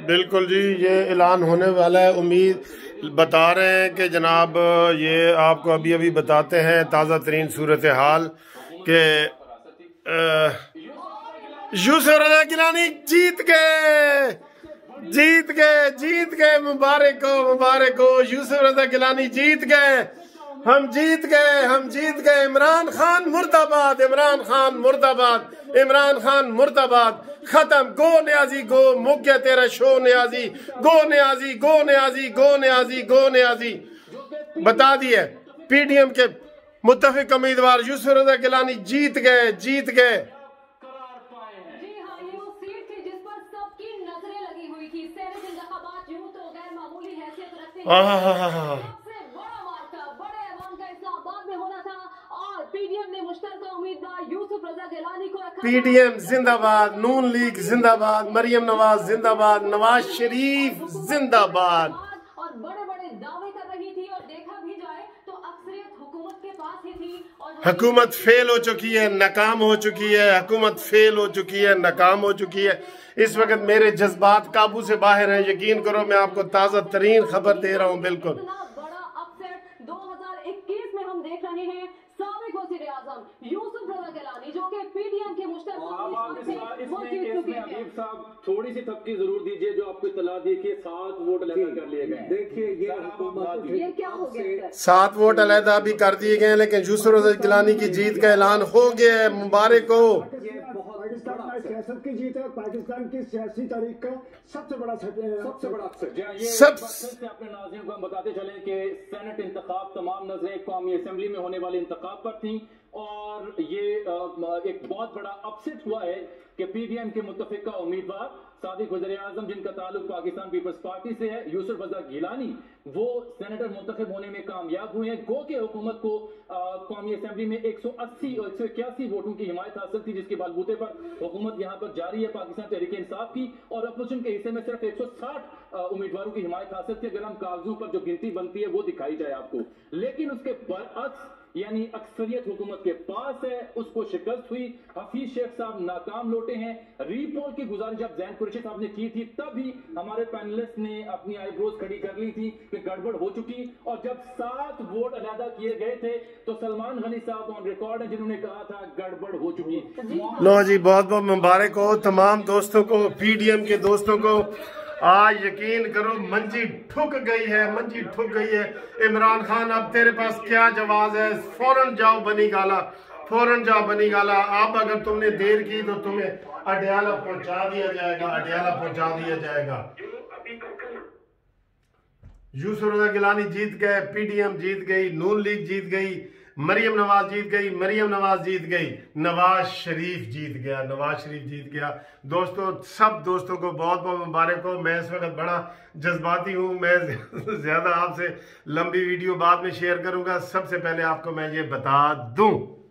बिल्कुल जी, ये ऐलान होने वाला है। उम्मीद बता रहे हैं कि जनाब ये आपको अभी अभी बताते हैं ताज़ा तरीन सूरत हाल के यूसुफ रज़ा गिलानी जीत गए। मुबारक हो यूसुफ रज़ा गिलानी जीत गए। हम जीत गए। इमरान खान मुर्दाबाद। खत्म। गो न्याजी गो, मुक गया तेरा शो न्याजी। गो न्याजी बता दिए। पीडीएम के मुत्तफिक उम्मीदवार यूसुफ रज़ा गिलानी जीत गए। पीडीएम जिंदाबाद, नून लीग जिंदाबाद, मरियम नवाज जिंदाबाद, नवाज शरीफ जिंदाबाद। और बड़े दावे कर रही थी और देखा भी जाए तो अक्सरियत हुकूमत के पास ही थी। और हुकूमत फेल हो चुकी है, नाकाम हो चुकी है। इस वक्त मेरे जज्बात काबू से बाहर हैं। यकीन करो, मैं आपको ताज़ा तरीन खबर दे रहा हूँ। बिल्कुल बड़ा अपसेट 2021 में हम देख रहे हैं। साबिक वज़ीर आज़म यूसुफ रज़ा गिलानी जो कि पीडीएम के थोड़ी सी थपकी जरूर दीजिए जो आपको इत्तला दी कि 7 वोट अलग कर लिए गए। देखिए ये क्या हो गया? 7 वोट अलहदा भी कर दिए गए, लेकिन यूसुफ रज़ा गिलानी की जीत का ऐलान हो गया है। मुबारक हो। सियासत की जीत है, पाकिस्तान की सियासी तारीख का सबसे बड़ा अपने नाज़रीन को हम बताते चलें कि सेनेट इंतखाब तमाम नजरें कौमी असेंबली में होने वाले इंतखाब पर थी और ये एक बहुत बड़ा अपसेट हुआ है कि पीडीएम के मुत्तफिका उम्मीदवार साबिक वज़ीर आज़म जिनका ताल्लुक पाकिस्तान पीपल्स पार्टी से है, यूसुफ रज़ा गिलानी, वो सेनेटर मुंतखब होने में कामयाब हुए हैं। गो के हुकूमत को कौमी असेंबली में 180 और 181 वोटों की हिमायत हासिल थी, जिसके बलबूते पर हुकूमत यहाँ पर जारी है पाकिस्तान तहरीक इंसाफ की। और अपोजिशन के हिस्से में सिर्फ 160 उम्मीदवारों की हिमायत हासिल थी, अगर हम कागजों पर जो गिनती बनती है वो दिखाई जाए आपको। लेकिन उसके बरअक्स यानी अक्सरियत हुकूमत के पास है, उसको शिकस्त हुई। हफीज शेख साहब नाकाम लौटे हैं। रीपोल की गुजारिश जब जैन कुरैशी साहब ने की थी तभी हमारे पैनलिस्ट ने अपनी आईब्रोज खड़ी कर ली थी कि गड़बड़ हो चुकी। और जब 7 वोट अलहदा किए गए थे तो सलमान गनी साहब ऑन रिकॉर्ड है जिन्होंने कहा था गड़बड़ हो चुकी। लो जी, बहुत बहुत मुबारक हो तमाम दोस्तों को, पीडीएम के दोस्तों को। आज यकीन करो मंजी ठुक गई है। इमरान खान, अब तेरे पास क्या जवाब है? फौरन जाओ बनी गाला। अब अगर तुमने देर की तो तुम्हें अडयाला पहुंचा दिया जाएगा। यूसुफ रज़ा गिलानी जीत गए, पीडीएम जीत गई, नून लीग जीत गई, मरियम नवाज जीत गई, नवाज शरीफ जीत गया। दोस्तों, सब दोस्तों को बहुत बहुत मुबारक हो। मैं इस वक्त बड़ा जज्बाती हूँ। मैं ज़्यादा आपसे लंबी वीडियो बाद में शेयर करूँगा। सबसे पहले आपको मैं ये बता दूँ